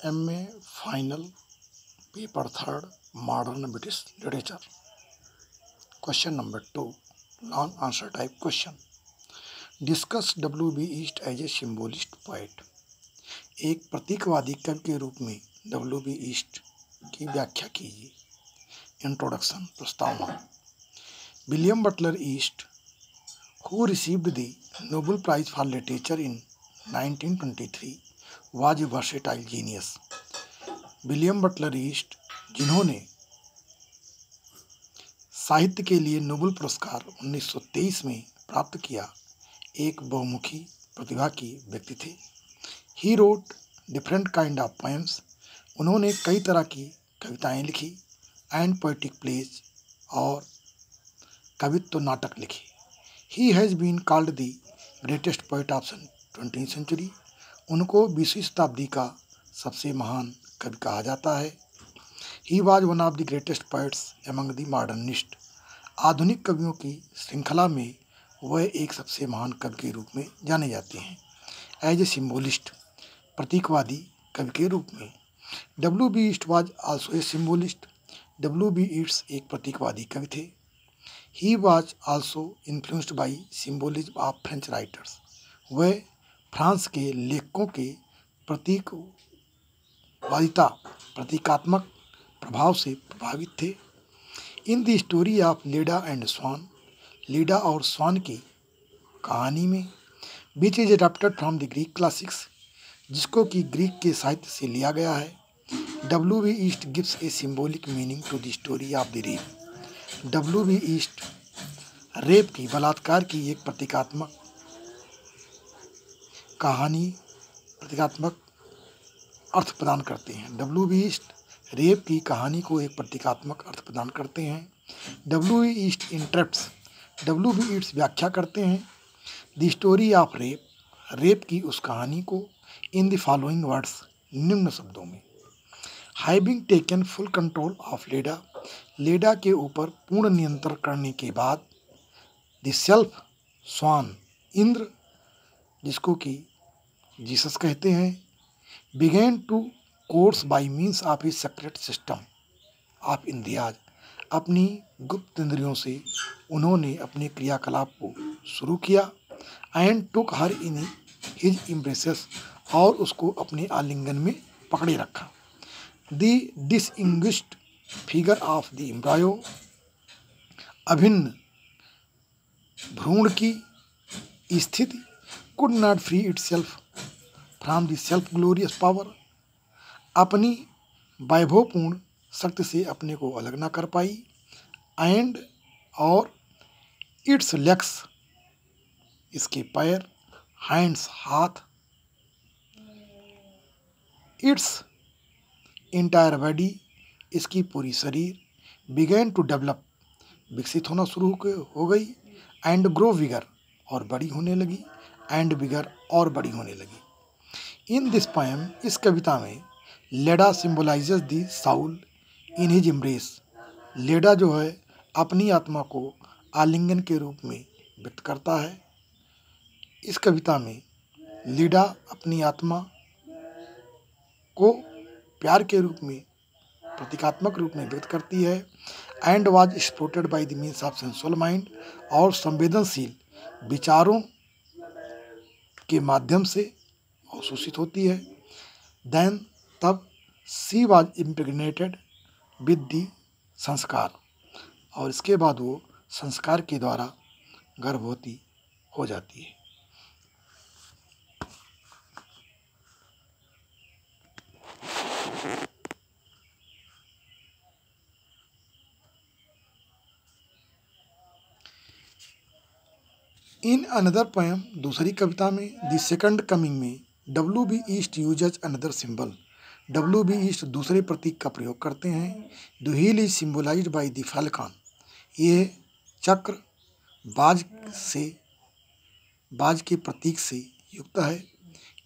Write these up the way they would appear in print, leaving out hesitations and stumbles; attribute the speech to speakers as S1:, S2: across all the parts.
S1: MA final paper third modern British literature. Question number 2 long answer type question. Discuss W.B. ईस्ट as a symbolist poet. एक प्रतीकवादी कवि के रूप में W.B. ईस्ट की व्याख्या कीजिए। इंट्रोडक्शन प्रस्तावना। William Butler east who received the Nobel Prize for Literature in 1923 was a versatile genius. William Butler east, जिन्होंने साहित्य के लिए नोबेल पुरस्कार 1923 में प्राप्त किया, एक बहुमुखी प्रतिभा की व्यक्ति थे। He wrote different kind of poems. उन्होंने कई तरह की कविताएं लिखी एंड पोएटिक प्लेज और कवित्व नाटक लिखे। He has been called the greatest poet of 20th century. उनको 20वीं शताब्दी का सबसे महान कवि कहा जाता है। He was one of the greatest poets among the modernists. आधुनिक कवियों की श्रृंखला में वह एक सबसे महान कवि के रूप में जाने जाते हैं। एज ए सिम्बोलिस्ट, प्रतीकवादी कवि के रूप में। W.B. East was also a symbolist. W.B. ईस्ट एक प्रतीकवादी कवि थे। He was also influenced by symbolism of French writers. वह फ्रांस के लेखकों के प्रतीकात्मक प्रभाव से प्रभावित थे। In the story of Leda and swan, Leda और स्वान की कहानी में, which is adapted from the Greek classics, जिसको कि ग्रीक के साहित्य से लिया गया है। W.B. ईस्ट gives a symbolic meaning to the story of the rape. W.B. ईस्ट रेप की, बलात्कार की एक प्रतीकात्मक कहानी, प्रतीकात्मक अर्थ प्रदान करते हैं। W.B. ईस्ट रेप की कहानी को एक प्रतीकात्मक अर्थ प्रदान करते हैं। W.B. East interrupts, W.B. East व्याख्या करते हैं the story of rape, rape की उस कहानी को, इन द फॉलोइंग वर्ड्स, निम्न शब्दों में। Having taken full control of Leda, Leda के ऊपर पूर्ण नियंत्रण करने के बाद, द सेल्फ स्वान, इंद्र, जिसको कि जीसस कहते हैं, began to course by means of a secret system of इंद्रियाज, अपनी गुप्त इंद्रियों से उन्होंने अपने क्रियाकलाप को शुरू किया। And took her in his embraces, और उसको अपने आलिंगन में पकड़े रखा। The distinguished figure of the embryo, अभिन्न भ्रूण की स्थिति, could not free itself from the self glorious power, अपनी वैभवपूर्ण शक्ति से अपने को अलग ना कर पाई। एंड और इट्स लेग्स, इसके पैर, हैंड्स हाथ, इट्स इंटायर बॉडी, इसकी पूरी शरीर, बिगेन टू डेवलप, विकसित होना शुरू हो गई। एंड ग्रो विगर, और बड़ी होने लगी। एंड विगर, और बड़ी होने लगी। इन दिस पोएम, इस कविता में, Leda symbolises the soul in his embrace, Leda जो है अपनी आत्मा को आलिंगन के रूप में व्यक्त करता है। इस कविता में लीडा अपनी आत्मा को प्यार के रूप में, प्रतीकात्मक रूप में व्यक्त करती है। And was exploited by the means of sensual mind, और संवेदनशील विचारों के माध्यम से अवशोषित होती है। देन, तब, she was impregnated with the संस्कार, और इसके बाद वो संस्कार के द्वारा गर्भवती हो जाती है। इन अनदर पोएम, दूसरी कविता में, द सेकंड कमिंग में, W.B. ईस्ट यूजेज अनदर सिंबल, W.B. ईस्ट दूसरे प्रतीक का प्रयोग करते हैं। The wheel is symbolised by the falcon, ये चक्र बाज के प्रतीक से युक्त है।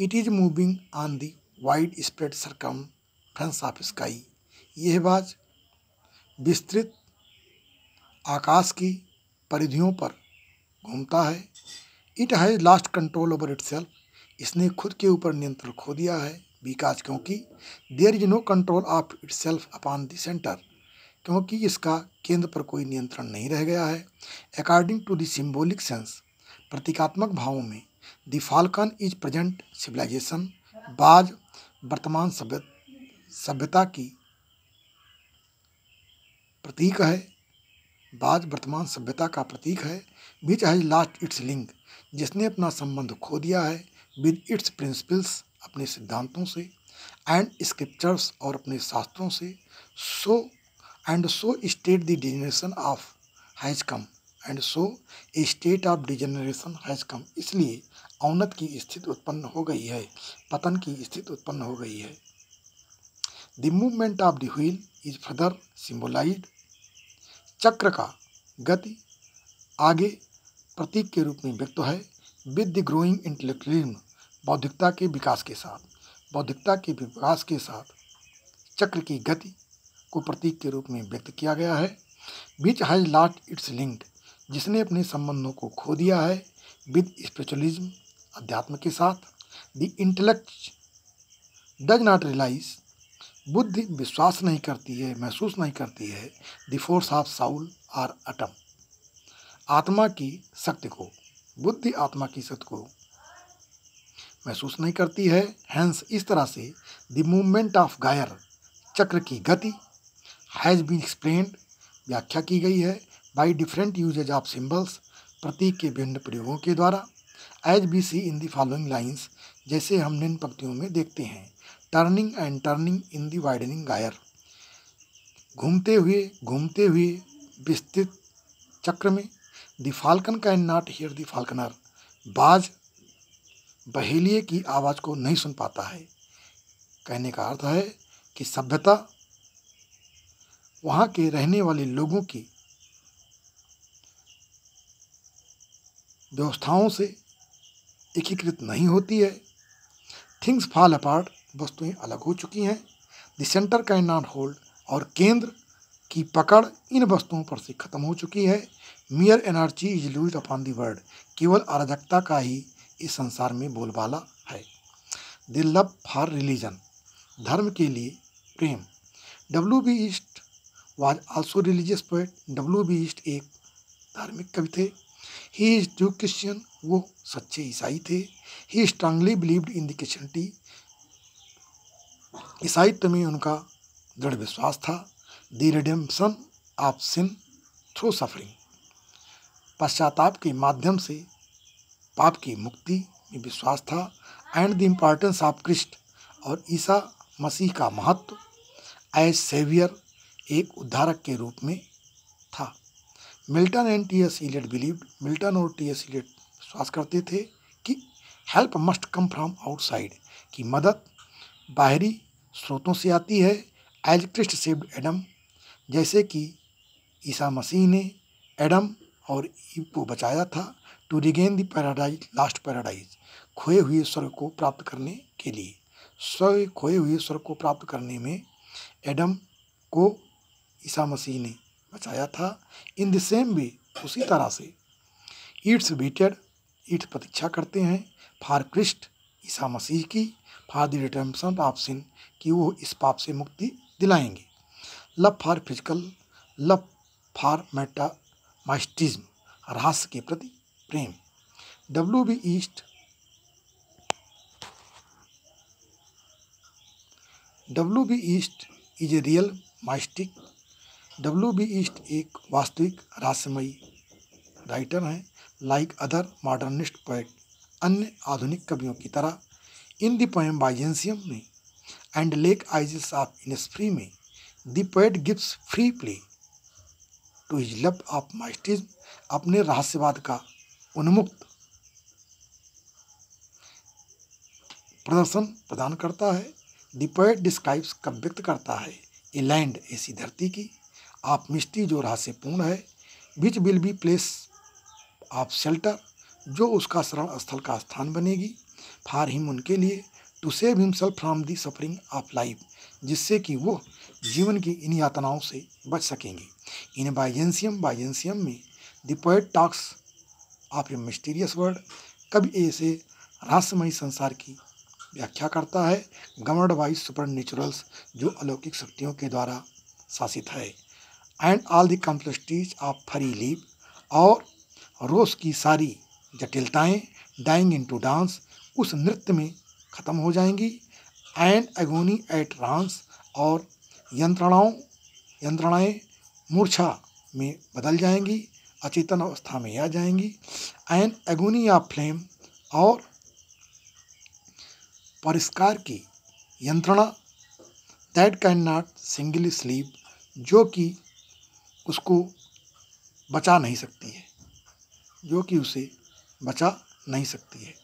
S1: It is moving on the wide spread circumference of sky, यह बाज विस्तृत आकाश की परिधियों पर घूमता है। It has lost control over itself, इसने खुद के ऊपर नियंत्रण खो दिया है। बिकॉज क्योंकि there is no control of itself upon the centre, क्योंकि इसका केंद्र पर कोई नियंत्रण नहीं रह गया है। According to the symbolic sense, प्रतीकात्मक भावों में the falcon is present civilisation, बाज वर्तमान सभ्यता की प्रतीक है, बाज वर्तमान सभ्यता का प्रतीक है। Which has lost its link, जिसने अपना संबंध खो दिया है, विद इट्स प्रिंसिपल्स, अपने सिद्धांतों से, एंड स्क्रिप्चर्स, और अपने शास्त्रों से। So so state the degeneration of has come, and so a state of degeneration has come, इसलिए अवनत की स्थिति उत्पन्न हो गई है, पतन की स्थिति उत्पन्न हो गई है। The movement of the wheel is further symbolised, चक्र का गति आगे प्रतीक के रूप में व्यक्त है, विद द ग्रोइंग इंटेलेक्चुअलिज्म, बौद्धिकता के विकास के साथ, बौद्धिकता के विकास के साथ चक्र की गति को प्रतीक के रूप में व्यक्त किया गया है। Which has lost its link, जिसने अपने संबंधों को खो दिया है, विद स्पिरिचुअलिज्म, अध्यात्म के साथ। The intellect does not realise, बुद्धि विश्वास नहीं करती है, महसूस नहीं करती है, द फोर्स ऑफ साउल और अटम, आत्मा की शक्ति को, बुद्धि आत्मा की शक्ति को महसूस नहीं करती है। हैंस इस तरह से द मूवमेंट ऑफ गायर, चक्र की गति, हैज बीन एक्सप्लेन्ड, व्याख्या की गई है, by different uses of symbols, प्रतीक के विभिन्न प्रयोगों के द्वारा। As we see in the following lines, जैसे हम निम्न पंक्तियों में देखते हैं। Turning and turning in the widening gyre, घूमते हुए विस्तृत चक्र में। The falcon can not hear the falconer, बाज बहेलिए की आवाज़ को नहीं सुन पाता है। कहने का अर्थ है कि सभ्यता वहाँ के रहने वाले लोगों की व्यवस्थाओं से एकीकृत नहीं होती है। थिंग्स फॉल अपार्ट, वस्तुएं अलग हो चुकी हैं। The centre can not hold, और केंद्र की पकड़ इन वस्तुओं पर से खत्म हो चुकी है। मियर energy is लूज्ड upon the world, केवल अराजकता का ही इस संसार में बोलबाला है। द लव फॉर रिलीजन, धर्म के लिए प्रेम। W.B. East was also religious poet, W.B. ईस्ट एक धार्मिक कवि थे। ही इज ट्रू क्रिश्चियन, वो सच्चे ईसाई थे। He strongly believed in the Christianity, ईसाईत्व में उनका दृढ़ विश्वास था। The redemption of sin through suffering, पश्चाताप के माध्यम से पाप की मुक्ति में विश्वास था। And the importance of Christ, और ईसा मसीह का महत्व एज सेवियर, एक उद्धारक के रूप में था। Milton and T.S. Eliot believed, Milton और T.S. इलियट विश्वास करते थे कि help must come from outside, कि मदद बाहरी स्रोतों से आती है। एज क्रिस्ट सेव्ड एडम, जैसे कि ईसा मसीह ने एडम और ईव को बचाया था। To regain the paradise, lost paradise, खोए हुए स्वर्ग को प्राप्त करने के लिए, खोए हुए स्वर्ग को प्राप्त करने में एडम को ईसा मसीह ने बचाया था। इन द सेम वे, उसी तरह से ईट्स वेटेड, ईट प्रतीक्षा करते हैं फॉर क्रिस्ट, ईसा मसीह की, for the redemption of sin, कि वो इस पाप से मुक्ति दिलाएंगे। Love for physical, love for metamysticism, रहस्य के प्रति प्रेम। W.B. ईस्ट is a real mystic, W.B. ईस्ट एक वास्तविक रहस्यमयी राइटर हैं। लाइक अदर मॉडर्निस्ट पोएट, अन्य आधुनिक कवियों की तरह। इन द पोएम बाइजेंसियम में and Lake Isle of Innisfree में, the poet gives free play to his love of mysticism, अपने रहस्यवाद का उन्मुक्त प्रदर्शन प्रदान करता है। द पोएट डिस्क्राइब्स, कब व्यक्त करता है, ए लैंड, ऐसी धरती की, ऑफ मिस्ट्री, जो रहस्यपूर्ण है, which will be place of shelter, जो उसका शरण स्थल का स्थान बनेगी, फॉर हिम, उनके लिए, to save himself from the suffering of life, जिससे कि वो जीवन की इन यातनाओं से बच सकेंगे। इन बाइजेंसियम में the poet talks of A mysterious world, कभी ऐसे रहस्यमयी संसार की व्याख्या करता है। गवर्नड बाई सुपर नेचुरल्स, जो अलौकिक शक्तियों के द्वारा शासित है। And all the complexities of फरी लीव, और रोज की सारी जटिलताएं डाइंग इनटू डांस, उस नृत्य में खत्म हो जाएंगी। एंड एगोनी एट ट्रांस, और यंत्रणाएं मूर्छा में बदल जाएंगी, अचेतन अवस्था में आ जाएंगी। एंड एगोनी ऑफ फ्लेम, और परिष्कार की यंत्रणा that can not singly sleep, जो कि उसको बचा नहीं सकती है, जो कि उसे बचा नहीं सकती है।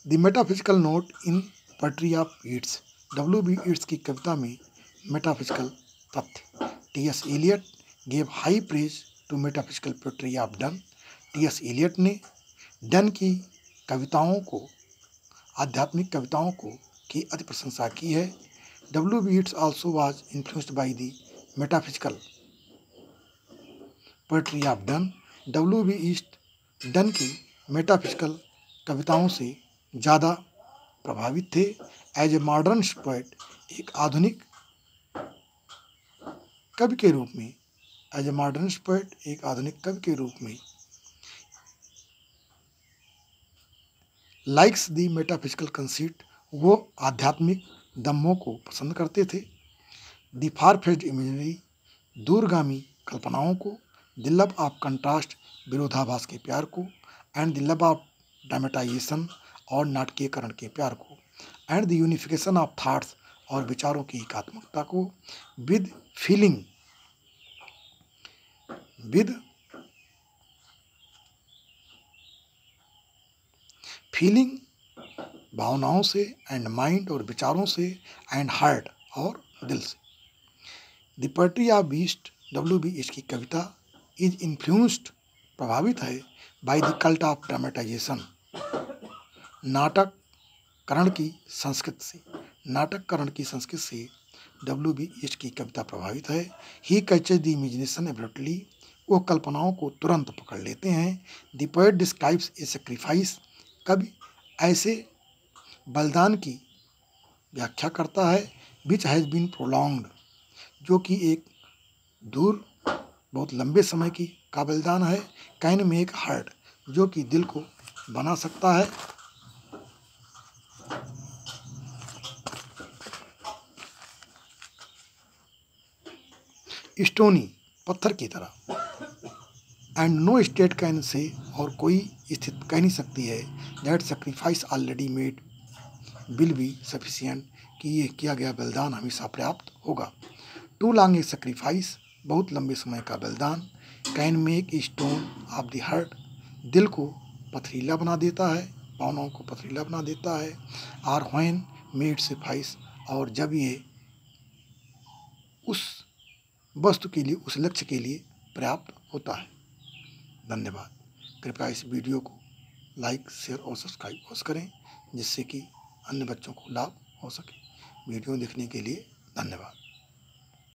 S1: The metaphysical note in poetry of Yeats, W.B. Yeats की कविता में मेटाफिजिकल तथ्य। T.S. Eliot gave high praise to metaphysical poetry of Donne, T.S. Eliot ने डन की कविताओं को, आध्यात्मिक कविताओं को की अति प्रशंसा की है। W.B. Yeats also was influenced by the metaphysical poetry of done, W.B. East done की मेटाफिजिकल कविताओं से ज़्यादा प्रभावित थे। एज ए मॉडर्न पोएट, एक आधुनिक कवि के रूप में, एज ए मॉडर्न पोएट, एक आधुनिक कवि के रूप में, लाइक्स द मेटाफिजिकल कंसीट, वो आध्यात्मिक दम्भों को पसंद करते थे। द फार-फेच्ड इमेजरी, दूरगामी कल्पनाओं को। द लव ऑफ कंट्रास्ट, विरोधाभास के प्यार को। And the love of dramatisation, और नाटकीयकरण के प्यार को। And the unification of thoughts, और विचारों की एकात्मकता को। विद फीलिंग, भावनाओं से। एंड माइंड, और विचारों से। एंड हार्ट, और दिल से। द पोएट्री ऑफ ईस्ट, W.B. ईस्ट की कविता इज इन्फ्लुएंस्ड, प्रभावित है, by the cult of dramatization, नाटककरण की संस्कृति से। नाटककरण की संस्कृति से W.B. ईस्ट की कविता प्रभावित है। ही कैचेज द इमेजिनेशन एब्रोटली, वो कल्पनाओं को तुरंत पकड़ लेते हैं। The poet describes a sacrifice, कवि ऐसे बलिदान की व्याख्या करता है, विच हैज़ बीन प्रोलॉन्ग्ड, जो कि एक दूर बहुत लंबे समय की का बलिदान है। कैन मेक हार्ट, जो कि दिल को बना सकता है। स्टोनी, पत्थर की तरह। And no state can say, और कोई स्थिति कह नहीं सकती है, that sacrifice already made will be sufficient, कि ये किया गया बलिदान हमेशा पर्याप्त होगा। टू लॉन्ग ए सेक्रीफाइस, बहुत लंबे समय का बलिदान। Can make a stone of the heart, दिल को पथरीला बना देता है, भावनाओं को पथरीला बना देता है। आर व्हेन मेड सफाइस, और जब ये उस वस्तु के लिए, उस लक्ष्य के लिए पर्याप्त होता है। धन्यवाद। कृपया इस वीडियो को लाइक, शेयर और सब्सक्राइब अवश्य करें, जिससे कि अन्य बच्चों को लाभ हो सके। वीडियो देखने के लिए धन्यवाद।